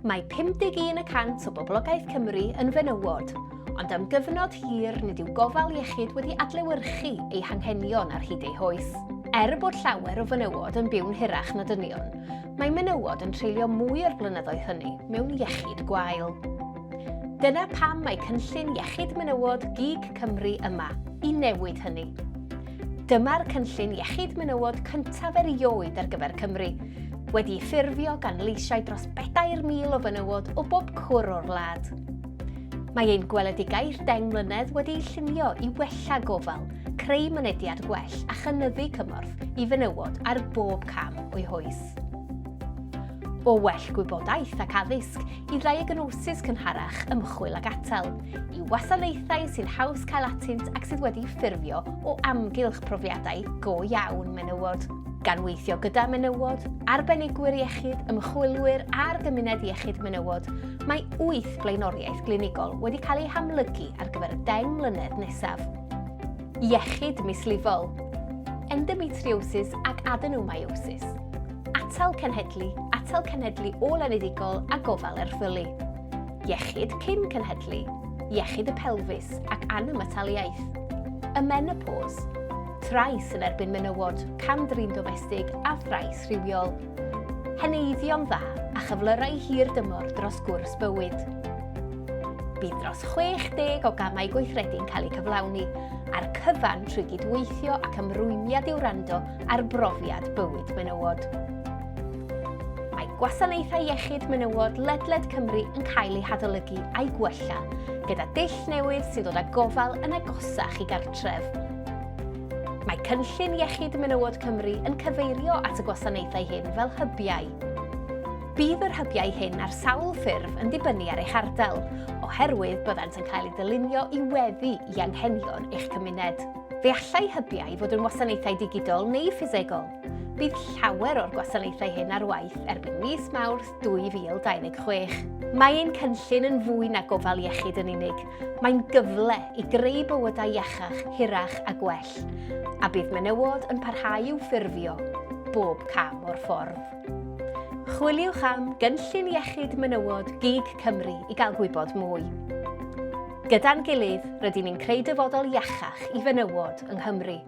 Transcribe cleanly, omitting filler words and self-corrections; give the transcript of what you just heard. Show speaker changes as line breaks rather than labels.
Mae 51% o boblogaeth Cymru yn fenywod, ond am gyfnod hir nid yw gofal iechyd wedi adlewyrchu eu hanghenion ar hyd eu hoes. Bod llawer o fenywod yn byw'n hirach na dynion, mae menywod yn treulio mwy o'r blynyddoedd hynny mewn iechyd gwael. Dyna pam mae cynllun Iechyd Menywod GIG Cymru yma i newid hynny. Dyma'r cynllun Iechyd Menywod cyntaf erioed ar gyfer Cymru, wedi'i ffurfio gan leisiau dros 4,000 o fenywod o bob cwr o'r wlad. Mae ein gweledigaeth 10 mlynedd wedi'i llunio i wella gofal, creu mynediad gwell a chynyddu cymorth i fenywod ar bob cam o'i hoes. O well gwybodaeth ac addysg i ddiagnosis cynharach, ymchwil ag atal, i wasanaethau sy'n haws cael atynt ac sydd wedi'i ffurfio o amgylch profiadau go iawn menywod. Gan weithio gyda menywod, arbenigwyr iechyd, ymchwilwyr a'r gymuned iechyd menywod, mae 8 blaenoriaeth glinigol wedi cael eu hamlygu ar gyfer 10 mlynedd nesaf. Iechyd mislifol, endometriosis ac adenomyosis, atal cenhedlu ôl-enedigol a gofal erthylu, iechyd cyn cenhedlu, iechyd y pelfis ac anymytaliaeth, y menopos, trais yn erbyn menywod, camdrin domestig a thrais rhywiol, heneiddion dda a chyflyrau hir dymor dros gwrs bywyd. Bydd dros 60 o gamau gweithredu'n cael eu cyflawni a'r cyfan trwy gydweithio ac ymrwymiad i'w wrando ar brofiad bywyd menywod. Mae gwasanaethau iechyd menywod ledled Cymru yn cael eu hadolygu a'i gwella gyda dull newydd sy'n dod â gofal yn agosach i gartref. Mae cynllun Iechyd Menywod Cymru yn cyfeirio at y gwasanaethau hyn fel hybiau. Bydd yr hybiau hyn ar sawl ffurf yn dibynnu ar eich ardal, oherwydd byddant yn cael eu dylunio i weddi i anghenion eich cymuned. Fe allai hybiau fod yn wasanaethau digidol neu ffisegol. Bydd llawer o'r gwasanaethau hyn ar waith erbyn mis Mawrth 2026. Mae ein cynllun yn fwy na gofal iechyd yn unig. Mae'n gyfle i greu bywydau iachach, hirach a gwell, a bydd menywod yn parhau i'w ffurfio bob cam o'r ffordd. Chwiliwch am Gynllun Iechyd Menywod GIG Cymru i gael gwybod mwy. Gyda'n gilydd, rydyn ni'n creu dyfodol iachach i fenywod yng Nghymru.